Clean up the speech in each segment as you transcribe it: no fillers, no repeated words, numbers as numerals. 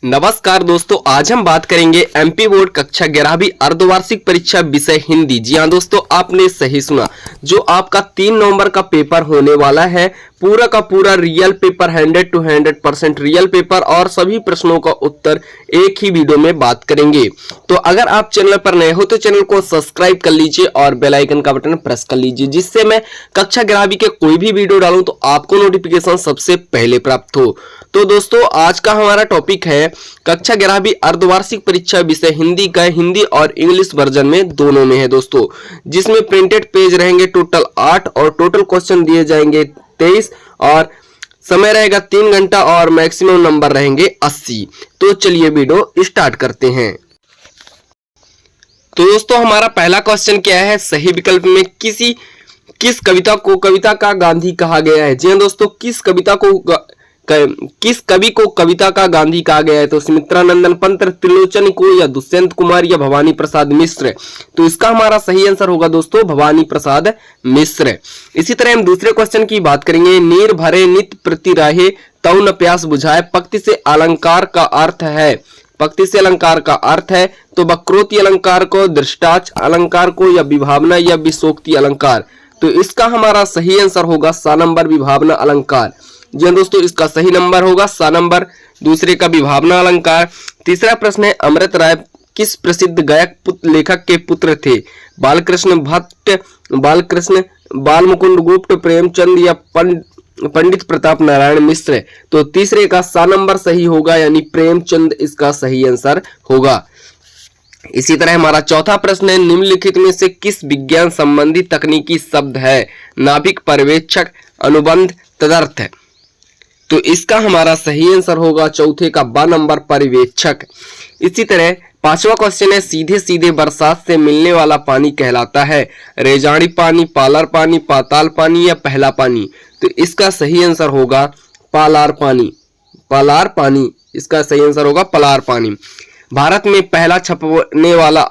नमस्कार दोस्तों, आज हम बात करेंगे एमपी बोर्ड कक्षा 11वीं अर्धवार्षिक परीक्षा विषय हिंदी। जी हाँ दोस्तों, आपने सही सुना। जो आपका 3 नवंबर का पेपर होने वाला है, पूरा का पूरा real paper, 100 to 100% real paper और सभी प्रश्नों का उत्तर एक ही वीडियो में बात करेंगे। तो अगर आप चैनल पर नए हो तो चैनल को सब्सक्राइब कर लीजिए और बेल आइकन का बटन प्रेस कर लीजिए, जिससे मैं कक्षा 11वीं के कोई भी वीडियो डालूं तो आपको नोटिफिकेशन सबसे पहले प्राप्त हो। तो दोस्तों, आज का हमारा टॉपिक है कक्षा 11वीं अर्धवार्षिक परीक्षा विषय हिंदी का हिंदी और इंग्लिश वर्जन में दोनों में है दोस्तों, जिसमें प्रिंटेड पेज रहेंगे टोटल 8 और टोटल क्वेश्चन दिए जाएंगे 23 और समय रहेगा 3 घंटा और मैक्सिमम नंबर रहेंगे 80। तो चलिए वीडियो स्टार्ट करते हैं। तो दोस्तों, हमारा पहला क्वेश्चन क्या है, सही विकल्प में किस कविता को कविता का गांधी कहा गया है। जी हाँ दोस्तों, किस कवि को कविता का गांधी कहा गया है। तो सुमित्रानंदन पंत, त्रिलोचन को, या दुष्यंत कुमार, या भवानी प्रसाद मिश्र। तो इसका हमारा सही आंसर होगा दोस्तों भवानी प्रसाद मिश्र। इसी तरह हम दूसरे क्वेश्चन की बात करेंगे। नीर भरे नित प्रति राहे तौ न प्यास बुझाए, पंक्ति से अलंकार का अर्थ है। पंक्ति से अलंकार का अर्थ है तो वक्रोक्ति अलंकार को, दृष्टाच अलंकार को, या विभावना या विशोक्ति अलंकार। तो इसका हमारा सही आंसर होगा सा नंबर विभावना अलंकार। जी हाँ दोस्तों, इसका सही नंबर होगा सा नंबर, दूसरे का विभावना अलंकार। तीसरा प्रश्न है, अमृत राय किस प्रसिद्ध गायक लेखक के पुत्र थे। बालकृष्ण भट्ट, बालमुकुंद गुप्त, प्रेमचंद, या पंडित प्रताप नारायण मिश्र। तो तीसरे का सा नंबर सही होगा, यानी प्रेमचंद इसका सही आंसर होगा। इसी तरह हमारा चौथा प्रश्न है, निम्नलिखित में से किस विज्ञान संबंधी तकनीकी शब्द है। नाभिक, पर्यवेक्षक, अनुबंध, तदर्थ। तो इसका हमारा सही आंसर होगा चौथे का बा नंबर पर्यवेक्षक। इसी तरह पांचवा क्वेश्चन है, सीधे सीधे बरसात से मिलने वाला पानी कहलाता है। रेजाड़ी पानी, पालार पानी, पाताल पानी, या पहला पानी। तो इसका सही आंसर होगा पालार पानी। पालार पानी इसका सही आंसर होगा पालार पानी। भारत में पहला छपने वाला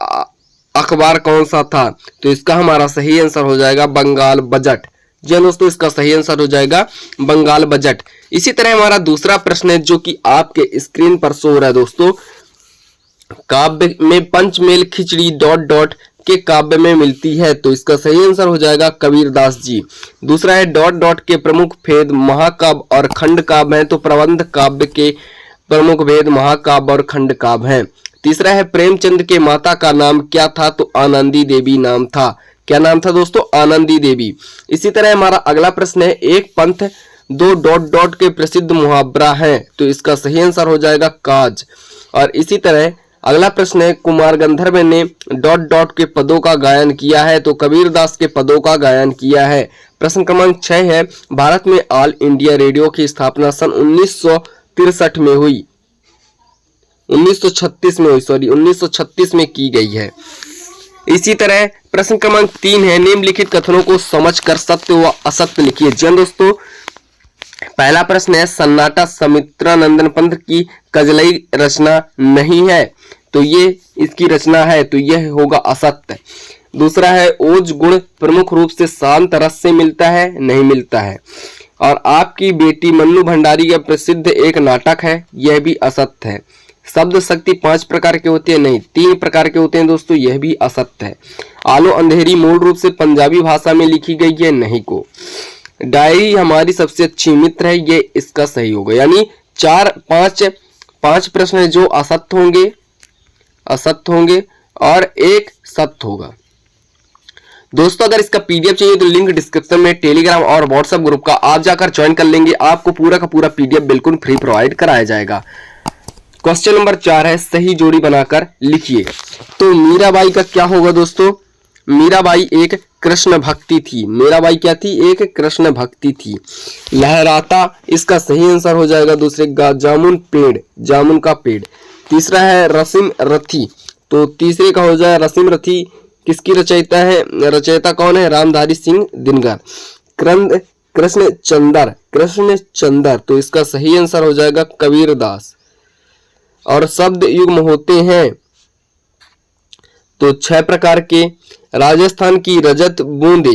अखबार कौन सा था। तो इसका हमारा सही आंसर हो जाएगा बंगाल बजट। जी दोस्तों, इसका सही आंसर हो जाएगा बंगाल बजट। इसी तरह हमारा दूसरा प्रश्न है, जो कि आपके स्क्रीन पर शो हो रहा है दोस्तों। काव्य में पंचमेल खिचड़ी ... के काव्य में मिलती है। तो इसका सही आंसर हो जाएगा कबीरदास जी। दूसरा है ... के प्रमुख भेद महाकाव्य और खंड काव्य हैं। तो प्रबंध काव्य के प्रमुख भेद महाकाव्य और खंड काव्य हैं। तीसरा है, प्रेमचंद के माता का नाम क्या था। तो आनंदी देवी नाम था। क्या नाम था दोस्तों, आनंदी देवी। इसी तरह हमारा अगला प्रश्न है, एक पंथ 2 ... के प्रसिद्ध मुहावरा है। तो इसका सही आंसर हो जाएगा काज। और इसी तरह अगला प्रश्न है, कुमार गंधर्व ने ... के पदों का गायन किया है। तो कबीरदास के पदों का गायन किया है। प्रश्न क्रमांक 6 है, भारत में ऑल इंडिया रेडियो की स्थापना सन 1963 में हुई। 1936 में की गई है। इसी तरह प्रश्न क्रमांक 3 है, निम्नलिखित कथनों को समझकर सत्य व असत्य लिखिए। जी दोस्तों, पहला प्रश्न है, सन्नाटा सुमित्रानंदन पंत की कजलई रचना नहीं है। तो ये इसकी रचना है, तो यह होगा असत्य। दूसरा है, ओज गुण प्रमुख रूप से शांत रस से मिलता है, नहीं मिलता है। और आपकी बेटी मन्नू भंडारी का प्रसिद्ध एक नाटक है, यह भी असत्य है। शब्द शक्ति 5 प्रकार के होते हैं, नहीं 3 प्रकार के होते हैं दोस्तों, यह भी असत्य है। आलो अंधेरी मूल रूप से पंजाबी भाषा में लिखी गई है, नहीं को। डायरी हमारी सबसे अच्छी मित्र है, ये इसका सही होगा। यानी 5 प्रश्न है जो असत्य होंगे और एक सत्य होगा। दोस्तों, अगर इसका पीडीएफ चाहिए तो लिंक डिस्क्रिप्शन में टेलीग्राम और व्हाट्सएप ग्रुप का आप जाकर ज्वाइन कर लेंगे, आपको पूरा का पूरा पीडीएफ बिल्कुल फ्री प्रोवाइड कराया जाएगा। क्वेश्चन नंबर 4 है, सही जोड़ी बनाकर लिखिए। तो मीराबाई का क्या होगा दोस्तों, मीराबाई एक कृष्ण भक्ति थी। मीराबाई क्या थी, एक कृष्ण भक्ति थी। लहराता इसका सही आंसर हो जाएगा दूसरे का जामुन पेड़, जामुन का पेड़। तीसरा है रसीम रथी। तो तीसरे का हो जाए रसीम रथी किसकी रचयिता है, रचयिता कौन है, रामधारी सिंह दिनकर। कृष्ण चंदर। तो इसका सही आंसर हो जाएगा कबीरदास। और शब्द युग्म होते हैं तो 6 प्रकार के। राजस्थान की रजत बूंदे,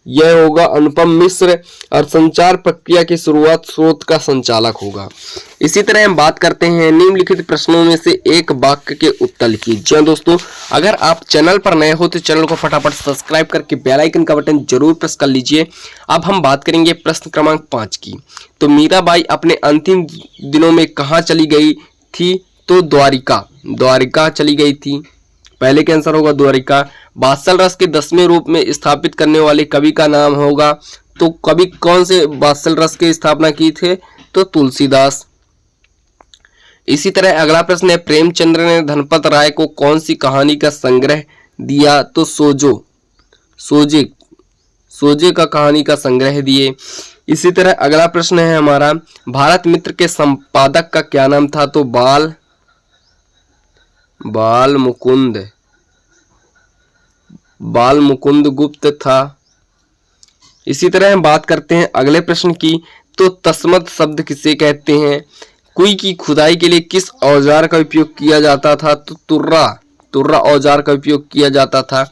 यह होगा अनुपम मिश्र। और संचार प्रक्रिया की शुरुआत स्रोत का संचालक होगा। इसी तरह हम बात करते हैं निम्नलिखित प्रश्नों में से एक वाक्य के उत्तर लिखिए। जी हाँ दोस्तों, अगर आप चैनल पर नए हो तो चैनल को फटाफट सब्सक्राइब करके बेल आइकन का बटन जरूर प्रेस कर लीजिए। अब हम बात करेंगे प्रश्न क्रमांक 5 की। तो मीराबाई अपने अंतिम दिनों में कहाँ चली गई थी? तो द्वारिका चली गई थी। पहले का आंसर होगा द्वारिका। वात्सल रस के 10वें रूप में स्थापित करने वाले कवि का नाम होगा। तो कवि कौन से वात्सल रस की स्थापना की थे? तो तुलसीदास। इसी तरह अगला प्रश्न है, प्रेमचंद्र ने धनपत राय को कौन सी कहानी का संग्रह दिया? तो सोजे का कहानी का संग्रह दिए। इसी तरह अगला प्रश्न है हमारा, भारत मित्र के संपादक का क्या नाम था? तो बाल मुकुंद गुप्त था। इसी तरह हम बात करते हैं अगले प्रश्न की। तो तस्मत शब्द किसे कहते हैं? कुई की खुदाई के लिए किस औजार का उपयोग किया जाता था? तो तुर्रा औजार का उपयोग किया जाता था।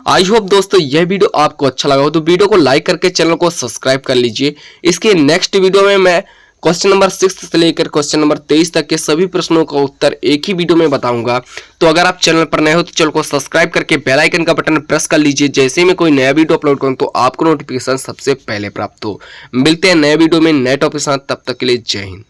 आई होप दोस्तों यह वीडियो आपको अच्छा लगा हो तो वीडियो को लाइक करके चैनल को सब्सक्राइब कर लीजिए। इसके नेक्स्ट वीडियो में मैं क्वेश्चन नंबर 6 से लेकर क्वेश्चन नंबर 23 तक के सभी प्रश्नों का उत्तर एक ही वीडियो में बताऊंगा। तो अगर आप चैनल पर नए हो तो चैनल को सब्सक्राइब करके बेल आइकन का बटन प्रेस कर लीजिए। जैसे ही मैं कोई नया वीडियो अपलोड करूं तो आपको नोटिफिकेशन सबसे पहले प्राप्त हो। मिलते हैं नए वीडियो में नए टॉपिक के साथ, तब तक के लिए जय हिंद।